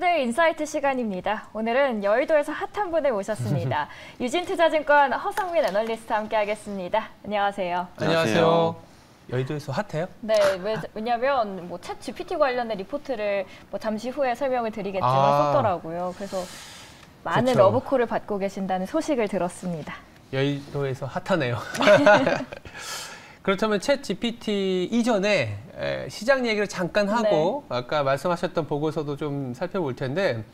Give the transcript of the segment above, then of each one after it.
투데이 인사이트 시간입니다. 오늘은 여의도에서 핫한 분을 모셨습니다. 유진투자증권 허성민 애널리스트와 함께하겠습니다. 안녕하세요. 안녕하세요. 여의도에서 핫해요? 네, 왜냐하면 챗 GPT 관련된 리포트를 잠시 후에 설명을 드리겠지만 썼더라고요. 그래서 많은 그쵸. 러브콜을 받고 계신다는 소식을 들었습니다. 여의도에서 핫하네요. 그렇다면 챗 GPT 이전에 시장 얘기를 잠깐 하고 아까 말씀하셨던 보고서도 좀 살펴볼 텐데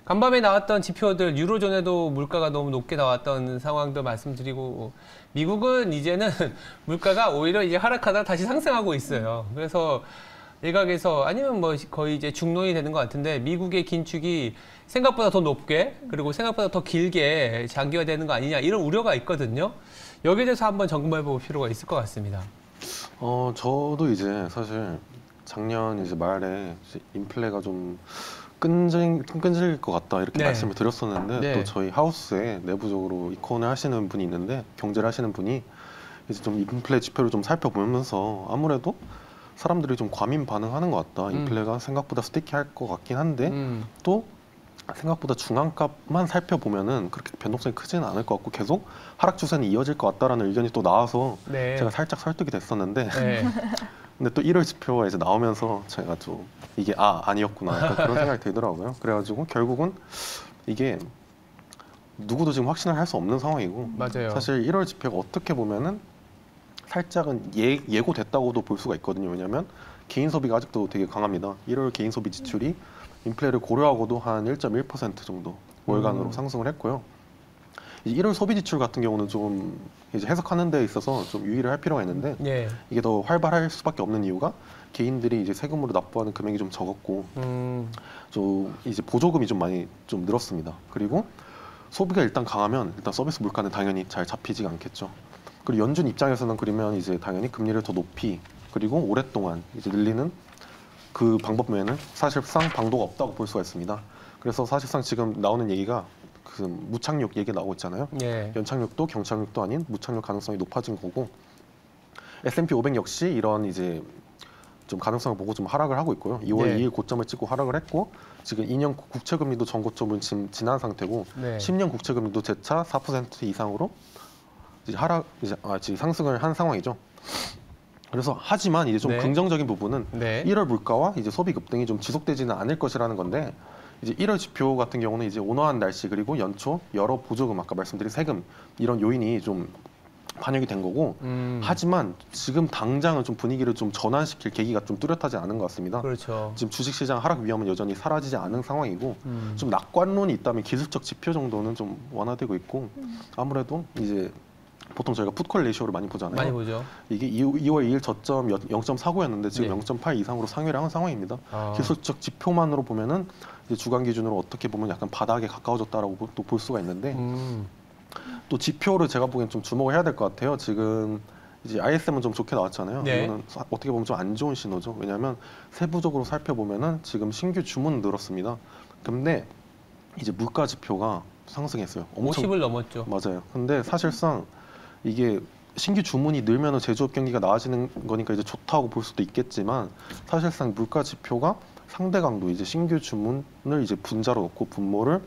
간밤에 나왔던 지표들 유로존에도 물가가 너무 높게 나왔던 상황도 말씀드리고 미국은 이제는 물가가 오히려 이제 하락하다가 다시 상승하고 있어요. 그래서 일각에서 아니면 뭐 거의 이제 중론이 되는 것 같은데 미국의 긴축이 생각보다 더 높게 그리고 생각보다 더 길게 장기화되는 거 아니냐 이런 우려가 있거든요. 여기에 대해서 한번 점검해 볼 필요가 있을 것 같습니다. 저도 이제 사실 작년 이제 말에 이제 인플레가 좀 끈질길 것 같다 이렇게 말씀을 드렸었는데 또 저희 하우스에 내부적으로 이콘을 하시는 분이 있는데 경제를 하시는 분이 이제 좀 인플레 지표를 좀 살펴보면서 아무래도 사람들이 좀 과민 반응하는 것 같다. 인플레가 생각보다 스티키할 것 같긴 한데 또 생각보다 중앙값만 살펴보면은 그렇게 변동성이 크지는 않을 것 같고 계속 하락 추세는 이어질 것 같다라는 의견이 또 나와서 제가 살짝 설득이 됐었는데 근데 또 1월 지표가 이제 나오면서 제가 좀 이게 아니었구나 약간 그런 생각이 들더라고요. 그래가지고 결국은 이게 누구도 지금 확신을 할 수 없는 상황이고 맞아요. 사실 1월 지표가 어떻게 보면은 살짝은 예고됐다고도 볼 수가 있거든요. 왜냐하면 개인 소비가 아직도 되게 강합니다. 1월 개인 소비 지출이 인플레를 고려하고도 한 1.1% 정도 월간으로 상승을 했고요. 1월 소비 지출 같은 경우는 좀 이제 해석하는 데 있어서 좀 유의를 할 필요가 있는데 이게 더 활발할 수밖에 없는 이유가 개인들이 이제 세금으로 납부하는 금액이 좀 적었고 좀 이제 보조금이 좀 많이 좀 늘었습니다. 그리고 소비가 일단 강하면 일단 서비스 물가는 당연히 잘 잡히지가 않겠죠. 그리고 연준 입장에서는 그러면 이제 당연히 금리를 더 높이 그리고 오랫동안 이제 늘리는 그 방법 외에는 사실상 방도가 없다고 볼 수가 있습니다. 그래서 사실상 지금 나오는 얘기가 그 무착륙 얘기 나오고 있잖아요. 연착륙도 경착륙도 아닌 무착륙 가능성이 높아진 거고 S&P 500 역시 이런 이제 좀 가능성을 보고 좀 하락을 하고 있고요. 2월 2일 고점을 찍고 하락을 했고 지금 2년 국채금리도 전고점을 지난 상태고 10년 국채금리도 재차 4% 이상으로 이제 지금 상승을 한 상황이죠. 그래서 하지만 이제 좀 긍정적인 부분은 1월 물가와 이제 소비 급등이 좀 지속되지는 않을 것이라는 건데 이제 1월 지표 같은 경우는 이제 온화한 날씨 그리고 연초 여러 보조금 아까 말씀드린 세금 이런 요인이 좀 반영이 된 거고 하지만 지금 당장은 좀 분위기를 좀 전환시킬 계기가 좀 뚜렷하지 않은 것 같습니다. 그렇죠. 지금 주식시장 하락 위험은 여전히 사라지지 않은 상황이고 좀 낙관론이 있다면 기술적 지표 정도는 좀 완화되고 있고 아무래도 이제 보통 저희가 풋콜 레이쇼를 많이 보잖아요. 많이 보죠. 이게 2월 2일 저점 0.49였는데 지금 0.8 이상으로 상회를 한 상황입니다. 기술적 지표만으로 보면은 이제 주간 기준으로 어떻게 보면 약간 바닥에 가까워졌다라고 또 볼 수가 있는데 또 지표를 제가 보기엔 좀 주목을 해야 될 것 같아요. 지금 이제 ISM은 좀 좋게 나왔잖아요. 이거는 어떻게 보면 좀 안 좋은 신호죠. 왜냐하면 세부적으로 살펴보면은 지금 신규 주문 늘었습니다. 근데 이제 물가 지표가 상승했어요. 50을 넘었죠. 맞아요. 근데 사실상 이게 신규 주문이 늘면 제조업 경기가 나아지는 거니까 이제 좋다고 볼 수도 있겠지만 사실상 물가 지표가 상대 강도 이제 신규 주문을 이제 분자로 넣고 분모를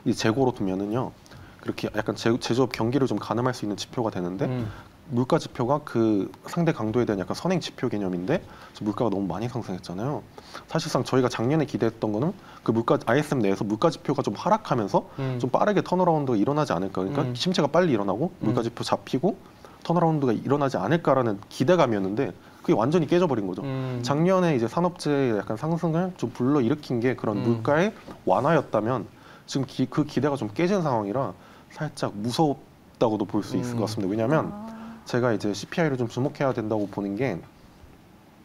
이제 재고로 두면은요 그렇게 약간 제조업 경기를 좀 가늠할 수 있는 지표가 되는데 물가 지표가 그 상대 강도에 대한 약간 선행 지표 개념인데 물가가 너무 많이 상승했잖아요. 사실상 저희가 작년에 기대했던 거는 그 물가 ISM 내에서 물가 지표가 좀 하락하면서 좀 빠르게 턴어라운드가 일어나지 않을까. 그러니까 심체가 빨리 일어나고 물가 지표 잡히고 턴어라운드가 일어나지 않을까라는 기대감이었는데 그게 완전히 깨져버린 거죠. 작년에 이제 산업재해 약간 상승을 좀 불러일으킨 게 그런 물가의 완화였다면 지금 그 기대가 좀 깨진 상황이라 살짝 무섭다고도 볼 수 있을 것 같습니다. 왜냐하면 제가 이제 CPI를 좀 주목해야 된다고 보는 게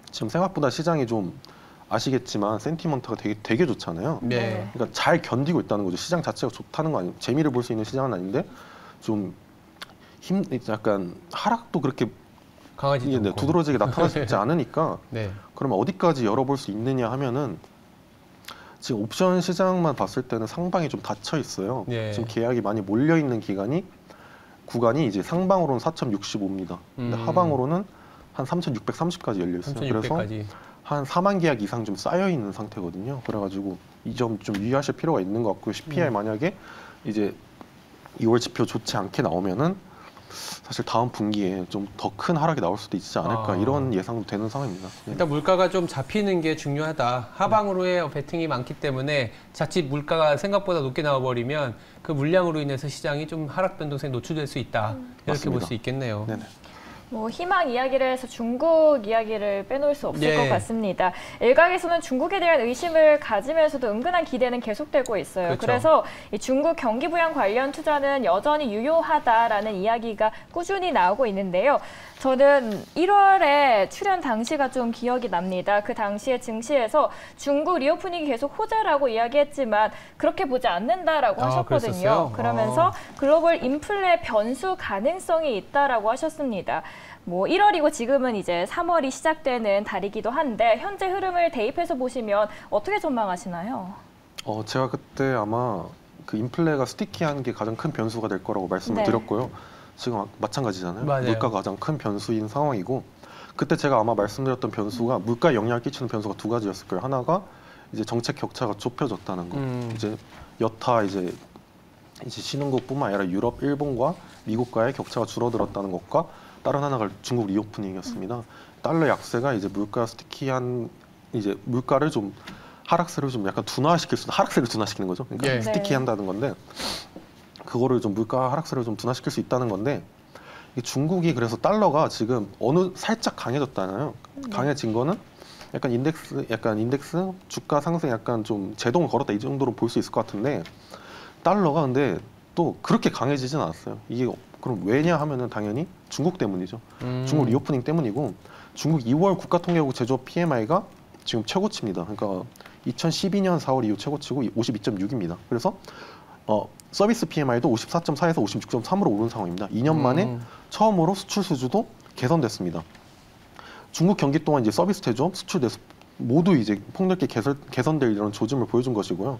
지금 생각보다 시장이 좀 아시겠지만 센티먼트가 되게 좋잖아요. 그러니까 잘 견디고 있다는 거죠. 시장 자체가 좋다는 거 아니에요. 재미를 볼 수 있는 시장은 아닌데 좀 약간 하락도 그렇게 강하지 않고 두드러지게 나타나지 않으니까 그러면 어디까지 열어볼 수 있느냐 하면은 지금 옵션 시장만 봤을 때는 상방이 좀 닫혀 있어요. 지금 계약이 많이 몰려 있는 구간이 이제 상방으로는 4,065입니다. 근데 하방으로는 한 3,630까지 열려 있어요. 3,600까지. 그래서 한 4만 계약 이상 좀 쌓여 있는 상태거든요. 그래가지고 이 점 좀 유의하실 필요가 있는 것 같고요. CPI 만약에 이제 2월 지표 좋지 않게 나오면은 사실 다음 분기에 좀 더 큰 하락이 나올 수도 있지 않을까 이런 예상도 되는 상황입니다. 네. 일단 물가가 좀 잡히는 게 중요하다. 하방으로의 배팅이 많기 때문에 자칫 물가가 생각보다 높게 나와버리면 그 물량으로 인해서 시장이 좀 하락 변동성에 노출될 수 있다. 이렇게 볼 수 있겠네요. 네네. 뭐 희망 이야기를 해서 중국 이야기를 빼놓을 수 없을 예. 것 같습니다. 일각에서는 중국에 대한 의심을 가지면서도 은근한 기대는 계속되고 있어요. 그렇죠. 그래서 이 중국 경기 부양 관련 투자는 여전히 유효하다라는 이야기가 꾸준히 나오고 있는데요. 저는 1월에 출연 당시가 좀 기억이 납니다. 그 당시에 증시에서 중국 리오프닝이 계속 호재라고 이야기했지만 그렇게 보지 않는다라고 하셨거든요. 그랬었어요? 그러면서 글로벌 인플레 변수 가능성이 있다라고 하셨습니다. 뭐 1월이고 지금은 이제 3월이 시작되는 달이기도 한데 현재 흐름을 대입해서 보시면 어떻게 전망하시나요? 제가 그때 아마 그 인플레가 스티키한 게 가장 큰 변수가 될 거라고 말씀을 네. 드렸고요. 지금 마찬가지잖아요. 맞아요. 물가가 가장 큰 변수인 상황이고 그때 제가 아마 말씀드렸던 변수가 물가에 영향을 끼치는 변수가 두 가지였을 거예요. 하나가 이제 정책 격차가 좁혀졌다는 거. 이제 여타 이제 신흥국뿐만 아니라 유럽, 일본과 미국과의 격차가 줄어들었다는 것과 다른 하나가 중국 리오프닝이었습니다. 달러 약세가 이제 물가 스티키한 이제 물가를 좀 하락세를 좀 약간 하락세를 둔화시키는 거죠. 그러니까 예. 스티키한다는 건데 그거를 좀 물가 하락세를 좀 둔화시킬 수 있다는 건데 중국이 그래서 달러가 지금 살짝 강해졌잖아요. 강해진 거는 약간 인덱스 주가 상승 약간 좀 제동을 걸었다 이 정도로 볼 수 있을 것 같은데 달러가 근데 또 그렇게 강해지진 않았어요. 이게 그럼 왜냐 하면은 당연히 중국 때문이죠. 중국 리오프닝 때문이고 중국 2월 국가통계국 제조업 PMI가 지금 최고치입니다. 그러니까 2012년 4월 이후 최고치고 52.6입니다. 그래서 서비스 PMI도 54.4에서 56.3으로 오른 상황입니다. 2년 만에 처음으로 수출 수주도 개선됐습니다. 중국 경기 동안 이제 서비스 제조업, 수출 대수 모두 이제 폭넓게 개선될 이런 조짐을 보여준 것이고요.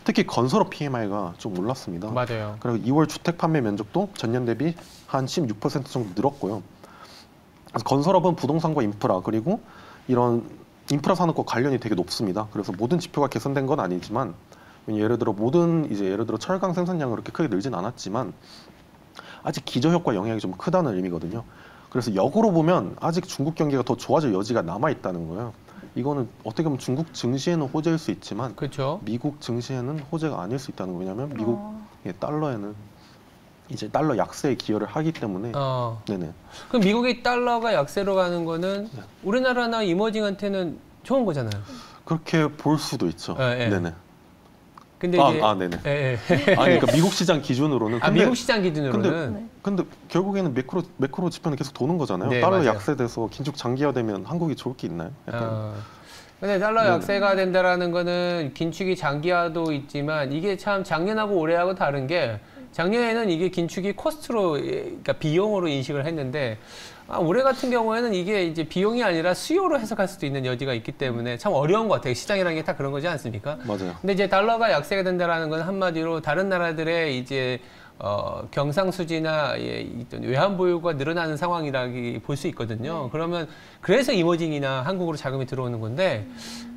특히 건설업 PMI가 좀 올랐습니다. 맞아요. 그리고 2월 주택 판매 면적도 전년 대비 한 16% 정도 늘었고요. 그래서 건설업은 부동산과 인프라 그리고 이런 인프라 산업과 관련이 되게 높습니다. 그래서 모든 지표가 개선된 건 아니지만 예를 들어 철강 생산량은 그렇게 크게 늘진 않았지만 아직 기저효과 영향이 좀 크다는 의미거든요. 그래서 역으로 보면 아직 중국 경기가 더 좋아질 여지가 남아 있다는 거예요. 이거는 어떻게 보면 중국 증시에는 호재일 수 있지만 그렇죠. 미국 증시에는 호재가 아닐 수 있다는 거예요. 왜냐하면 미국 달러에는 이제 달러 약세에 기여를 하기 때문에 네네. 그럼 미국의 달러가 약세로 가는 거는 우리나라나 이머징한테는 좋은 거잖아요. 그렇게 볼 수도 있죠. 예. 네네. 근데 네네. 예. 그러니까 미국 시장 기준으로는. 미국 시장 기준으로는. 근데 결국에는 매크로 지표는 계속 도는 거잖아요. 네, 달러 맞아요. 약세돼서 긴축 장기화되면 한국이 좋을 게 있나요? 약간. 근데 달러 약세가 된다라는 거는 긴축이 장기화도 있지만 이게 참 작년하고 올해하고 다른 게 작년에는 이게 긴축이 코스트로, 그러니까 비용으로 인식을 했는데 올해 같은 경우에는 이게 이제 비용이 아니라 수요로 해석할 수도 있는 여지가 있기 때문에 참 어려운 것 같아요. 시장이라는 게 다 그런 거지 않습니까? 맞아요. 근데 이제 달러가 약세가 된다라는 건 한마디로 다른 나라들의 이제 경상수지나 외환 보유가 늘어나는 상황이라기 볼 수 있거든요. 그러면 그래서 이머징이나 한국으로 자금이 들어오는 건데,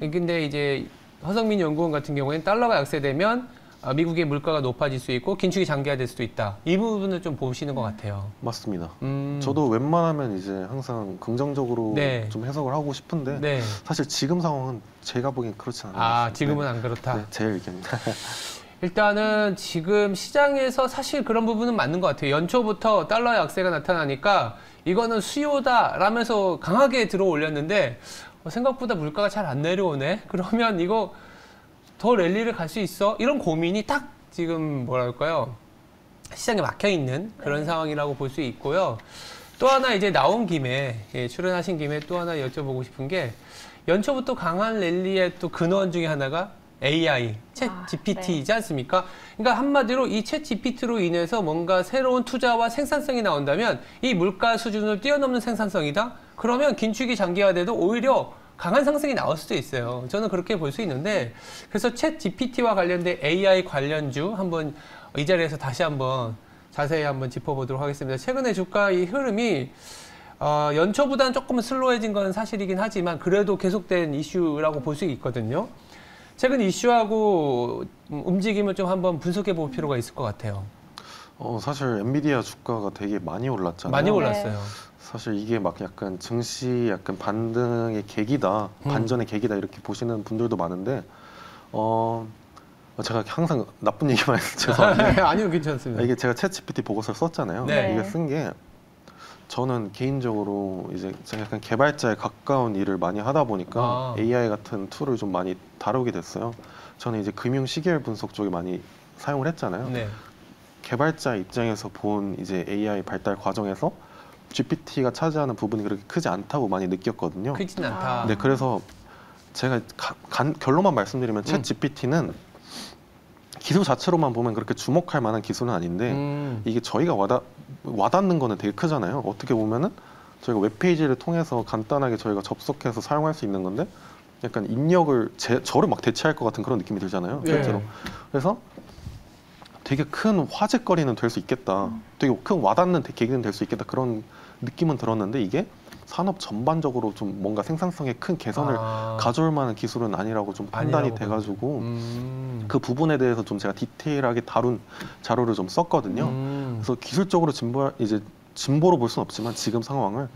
근데 이제 허성민 연구원 같은 경우에는 달러가 약세되면 미국의 물가가 높아질 수 있고 긴축이 장기화될 수도 있다. 이 부분을 좀 보시는 것 같아요. 맞습니다. 저도 웬만하면 이제 항상 긍정적으로 좀 해석을 하고 싶은데 사실 지금 상황은 제가 보기엔 그렇지 않아요. 지금은 안 그렇다. 네, 제 의견입니다. 일단은 지금 시장에서 사실 그런 부분은 맞는 것 같아요. 연초부터 달러 약세가 나타나니까 이거는 수요다라면서 강하게 들어 올렸는데 생각보다 물가가 잘 안 내려오네. 그러면 이거 더 랠리를 갈 수 있어? 이런 고민이 딱 지금 뭐랄까요? 시장에 막혀 있는 그런 상황이라고 볼 수 있고요. 또 하나 이제 나온 김에 출연하신 김에 또 하나 여쭤보고 싶은 게 연초부터 강한 랠리의 또 근원 중에 하나가 AI, 챗 GPT이지 않습니까? 그러니까 한마디로 이 챗 GPT로 인해서 뭔가 새로운 투자와 생산성이 나온다면 이 물가 수준을 뛰어넘는 생산성이다? 그러면 긴축이 장기화돼도 오히려 강한 상승이 나올 수도 있어요. 저는 그렇게 볼 수 있는데 그래서 챗 GPT와 관련된 AI 관련주 한번 이 자리에서 다시 한번 자세히 한번 짚어보도록 하겠습니다. 최근에 주가 이 흐름이 연초보다는 조금 슬로해진 건 사실이긴 하지만 그래도 계속된 이슈라고 볼 수 있거든요. 최근 이슈하고 움직임을 좀 한번 분석해 볼 필요가 있을 것 같아요. 사실 엔비디아 주가가 되게 많이 올랐잖아요. 많이 올랐어요. 사실 이게 막 약간 증시 약간 반등의 계기다, 반전의 계기다 이렇게 보시는 분들도 많은데, 제가 항상 나쁜 얘기만 해서 죄송한데 아니요, 괜찮습니다. 이게 제가 챗GPT 보고서를 썼잖아요. 네. 이게 쓴 게 저는 개인적으로 이제 제가 약간 개발자에 가까운 일을 많이 하다 보니까 AI 같은 툴을 좀 많이 다루게 됐어요. 저는 이제 금융 시계열 분석 쪽에 많이 사용을 했잖아요. 네. 개발자 입장에서 본 이제 AI 발달 과정에서 GPT가 차지하는 부분이 그렇게 크지 않다고 많이 느꼈거든요. 크진 않다. 네, 그래서 제가 결론만 말씀드리면 챗 GPT는 기술 자체로만 보면 그렇게 주목할 만한 기술은 아닌데 이게 저희가 와닿는 거는 되게 크잖아요. 어떻게 보면은 저희가 웹페이지를 통해서 간단하게 저희가 접속해서 사용할 수 있는 건데 약간 입력을 저를 막 대체할 것 같은 그런 느낌이 들잖아요. 실제로. 그래서 되게 큰 화제거리는 될 수 있겠다. 되게 큰 와닿는 계기는 될 수 있겠다. 그런 느낌은 들었는데 이게 산업 전반적으로 좀 뭔가 생산성에 큰 개선을 가져올 만한 기술은 아니라고 좀 판단이 돼가지고 그 부분에 대해서 좀 제가 디테일하게 다룬 자료를 좀 썼거든요. 그래서 기술적으로 진보로 볼 수는 없지만 지금 상황을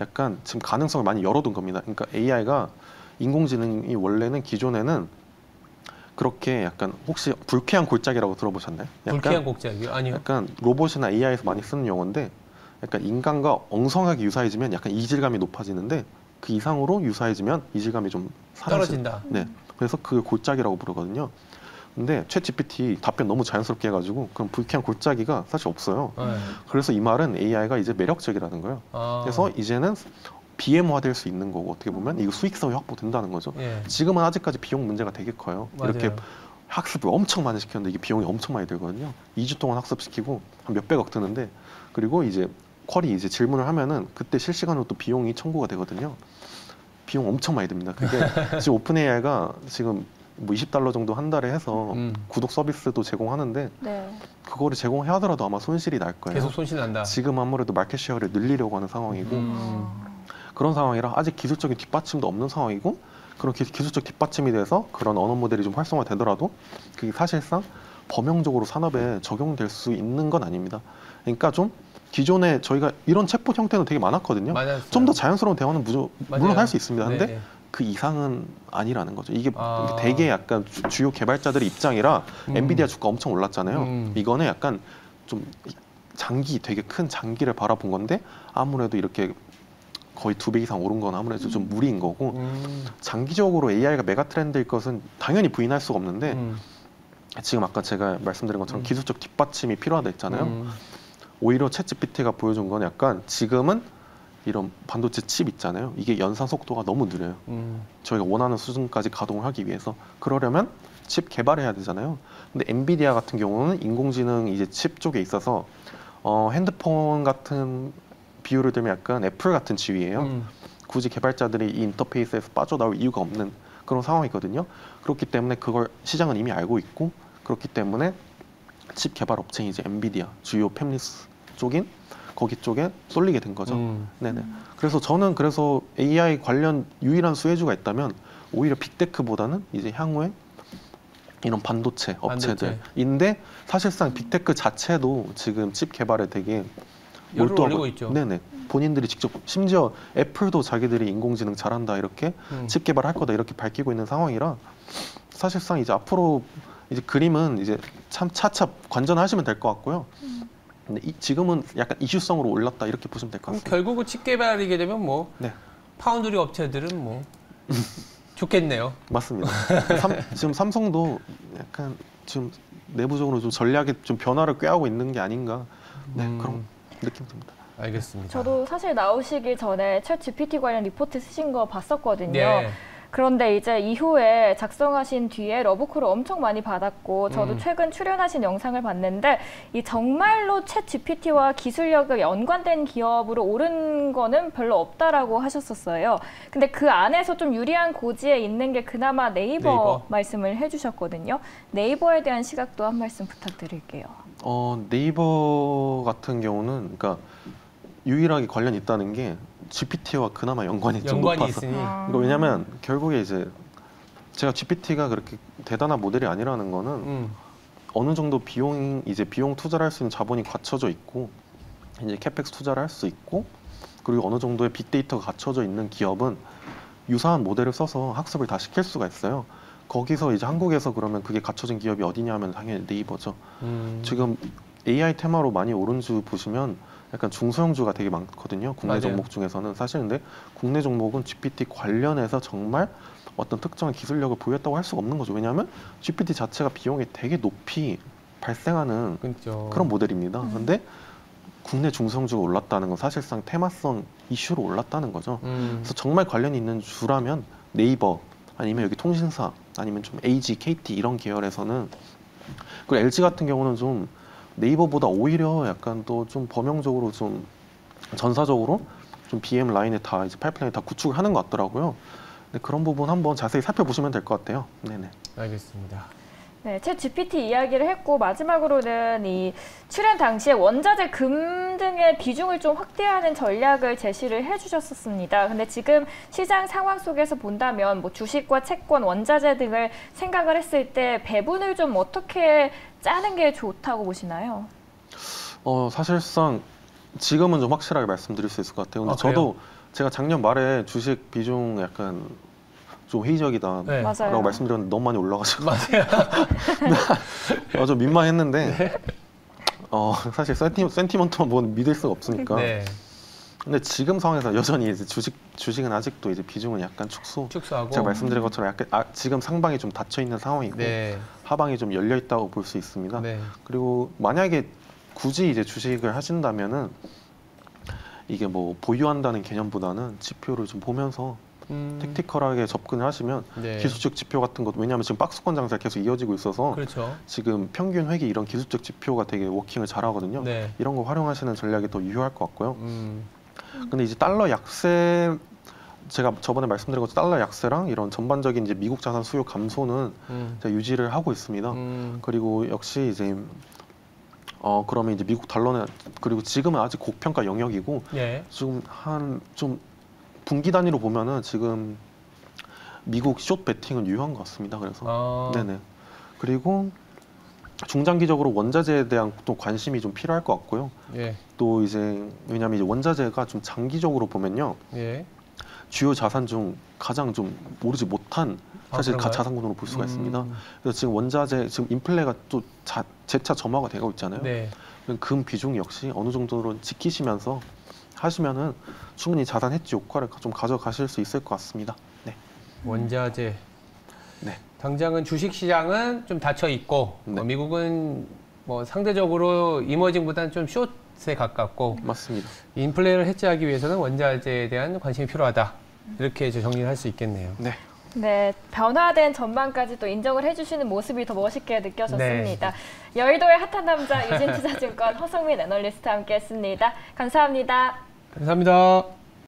약간 지금 가능성을 많이 열어둔 겁니다. 그러니까 AI가 인공지능이 원래는 기존에는 그렇게 약간 혹시 불쾌한 골짜기라고 들어보셨나요? 불쾌한 골짜기요? 아니요. 약간 로봇이나 AI에서 많이 쓰는 용어인데 약간 인간과 엉성하게 유사해지면 약간 이질감이 높아지는데 그 이상으로 유사해지면 이질감이 좀 떨어진다. 네, 그래서 그 골짜기라고 부르거든요. 근데 챗GPT 답변 너무 자연스럽게 해가지고 그럼 불쾌한 골짜기가 사실 없어요. 그래서 이 말은 AI가 이제 매력적이라는 거예요. 그래서 이제는 BM화될 수 있는 거고 어떻게 보면 이거 수익성이 확보된다는 거죠. 지금은 아직까지 비용 문제가 되게 커요. 맞아요. 이렇게 학습을 엄청 많이 시켰는데 이게 비용이 엄청 많이 들거든요. 2주 동안 학습시키고 한 몇백억 드는데 그리고 이제 쿼리 이제 질문을 하면은 그때 실시간으로 또 비용이 청구가 되거든요. 비용 엄청 많이 듭니다. 그게 지금 오픈AI가 지금 뭐 $20 정도 한 달에 해서 구독 서비스도 제공하는데 그거를 제공해 하더라도 아마 손실이 날 거예요. 계속 손실 난다. 지금 아무래도 마켓 쉐어를 늘리려고 하는 상황이고 그런 상황이라 아직 기술적인 뒷받침도 없는 상황이고 그런 기술적 뒷받침이 돼서 그런 언어 모델이 좀 활성화되더라도 그게 사실상 범용적으로 산업에 적용될 수 있는 건 아닙니다. 그러니까 좀 기존에 저희가 이런 챗봇 형태는 되게 많았거든요. 좀 더 자연스러운 대화는 물론 할 수 있습니다. 근데 그 이상은 아니라는 거죠. 이게 되게 약간 주요 개발자들의 입장이라 엔비디아 주가 엄청 올랐잖아요. 이거는 약간 좀 되게 큰 장기를 바라본 건데 아무래도 이렇게 거의 2배 이상 오른 건 아무래도 좀 무리인 거고 장기적으로 AI가 메가 트렌드일 것은 당연히 부인할 수가 없는데 지금 아까 제가 말씀드린 것처럼 기술적 뒷받침이 필요하다 했잖아요. 오히려 챗GPT가 보여준 건 약간 지금은 이런 반도체 칩 있잖아요. 이게 연산 속도가 너무 느려요. 저희가 원하는 수준까지 가동을 하기 위해서 그러려면 칩 개발해야 되잖아요. 근데 엔비디아 같은 경우는 인공지능 이제 칩 쪽에 있어서 핸드폰 같은 비유를 들면 약간 애플 같은 지위예요. 굳이 개발자들이 이 인터페이스에서 빠져나올 이유가 없는 그런 상황이거든요. 그렇기 때문에 그걸 시장은 이미 알고 있고 그렇기 때문에 칩 개발 업체인 이제 엔비디아 주요 팹리스 쪽인 거기 쪽에 쏠리게 된 거죠. 네네. 그래서 저는 AI 관련 유일한 수혜주가 있다면 오히려 빅테크보다는 이제 향후에 이런 반도체 업체들인데 사실상 빅테크 자체도 지금 칩 개발에 되게 몰두하고 있죠. 네네. 본인들이 직접 심지어 애플도 자기들이 인공지능 잘한다 이렇게 칩 개발할 거다 이렇게 밝히고 있는 상황이라 사실상 이제 앞으로 이제 그림은 이제 참 차차 관전하시면 될 것 같고요. 근데 지금은 약간 이슈성으로 올랐다 이렇게 보시면 될 것 같습니다. 결국은 칩 개발이게 되면 뭐 파운드리 업체들은 뭐 좋겠네요. 맞습니다. 지금 삼성도 약간 지금 내부적으로 좀 전략에 좀 변화를 꾀하고 있는 게 아닌가 그런 느낌 듭니다. 알겠습니다. 저도 사실 나오시기 전에 챗 GPT 관련 리포트 쓰신 거 봤었거든요. 그런데 이제 이후에 작성하신 뒤에 러브콜을 엄청 많이 받았고 저도 최근 출연하신 영상을 봤는데 이 정말로 챗 GPT와 기술력을 연관된 기업으로 오른 거는 별로 없다라고 하셨었어요. 근데 그 안에서 좀 유리한 고지에 있는 게 그나마 네이버 말씀을 해주셨거든요. 네이버에 대한 시각도 한 말씀 부탁드릴게요. 네이버 같은 경우는 그러니까 유일하게 관련이 있다는 게 GPT와 그나마 연관이 좀 높아서. 있으니. 왜냐하면 결국에 이제 제가 GPT가 그렇게 대단한 모델이 아니라는 거는 어느 정도 비용 투자를 할 수 있는 자본이 갖춰져 있고 이제 캐펙스 투자를 할 수 있고 그리고 어느 정도의 빅데이터가 갖춰져 있는 기업은 유사한 모델을 써서 학습을 다 시킬 수가 있어요. 거기서 이제 한국에서 그러면 그게 갖춰진 기업이 어디냐 하면 당연히 네이버죠. 지금 AI 테마로 많이 오른 주 보시면 약간 중소형주가 되게 많거든요. 국내 맞아요. 종목 중에서는 사실 근데 국내 종목은 GPT 관련해서 정말 어떤 특정한 기술력을 보였다고 할 수가 없는 거죠. 왜냐하면 GPT 자체가 비용이 되게 높이 발생하는 그렇죠. 그런 모델입니다. 근데 국내 중소형주가 올랐다는 건 사실상 테마성 이슈로 올랐다는 거죠. 그래서 정말 관련이 있는 주라면 네이버 아니면 여기 통신사 아니면 좀 AG, KT 이런 계열에서는 그리고 LG 같은 경우는 좀 네이버보다 오히려 약간 또 좀 범용적으로 좀 전사적으로 좀 BM 라인에 다 이제 파이프라인에 다 구축을 하는 것 같더라고요. 근데 그런 부분 한번 자세히 살펴보시면 될 것 같아요. 네네. 알겠습니다. 네, 챗 GPT 이야기를 했고 마지막으로는 이 출연 당시에 원자재 금 등의 비중을 좀 확대하는 전략을 제시를 해주셨었습니다. 근데 지금 시장 상황 속에서 본다면 뭐 주식과 채권, 원자재 등을 생각을 했을 때 배분을 좀 어떻게 짜는 게 좋다고 보시나요? 사실상 지금은 좀 확실하게 말씀드릴 수 있을 것 같아요. 근데 저도 제가 작년 말에 주식 비중 약간 좀 회의적이다 네. 맞아요. 라고 말씀드렸는데 너무 많이 올라가지고 맞아요. 좀 민망했는데 사실 센티먼트만 보면 믿을 수가 없으니까 네. 근데 지금 상황에서 여전히 이제 주식은 아직도 이제 비중은 약간 축소하고 제가 말씀드린 것처럼 약간 지금 상방이 좀 닫혀 있는 상황이고 네. 하방이 좀 열려 있다고 볼 수 있습니다. 네. 그리고 만약에 굳이 이제 주식을 하신다면은 이게 뭐 보유한다는 개념보다는 지표를 좀 보면서 택티컬하게 접근을 하시면 네. 기술적 지표 같은 것도 왜냐하면 지금 박스권 장세가 계속 이어지고 있어서 그렇죠. 지금 평균 회귀 이런 기술적 지표가 되게 워킹을 잘하거든요. 네. 이런 거 활용하시는 전략이 더 유효할 것 같고요. 근데 이제 달러 약세 제가 저번에 말씀드린 것처럼 달러 약세랑 이런 전반적인 이제 미국 자산 수요 감소는 제가 유지를 하고 있습니다. 그리고 역시 이제 그러면 이제 미국 달러는 그리고 지금은 아직 고평가 영역이고 예. 지금 한 좀 분기 단위로 보면은 지금 미국 숏 베팅은 유효한 것 같습니다. 그래서 네네. 그리고 중장기적으로 원자재에 대한 또 관심이 좀 필요할 것 같고요. 예. 또 이제 왜냐하면 이제 원자재가 좀 장기적으로 보면요. 예. 주요 자산 중 가장 좀 오르지 못한 사실 그런가요? 자산군으로 볼 수가 있습니다. 그래서 지금 원자재 지금 인플레가 또 재차 점화가 되고 있잖아요. 네. 금 비중 역시 어느 정도로 지키시면서 하시면은 충분히 자산 해지 효과를 좀 가져가실 수 있을 것 같습니다. 네. 원자재. 네. 당장은 주식 시장은 좀 닫혀 있고 네. 미국은 뭐 상대적으로 이머징보다는 좀 숏에 가깝고 맞습니다. 인플레를 해지하기 위해서는 원자재에 대한 관심이 필요하다. 이렇게 이제 정리를 할 수 있겠네요. 네. 네, 변화된 전망까지 또 인정을 해주시는 모습이 더 멋있게 느껴졌습니다. 여의도의 핫한 남자 유진투자증권 허성민 애널리스트와 함께했습니다. 감사합니다. 감사합니다.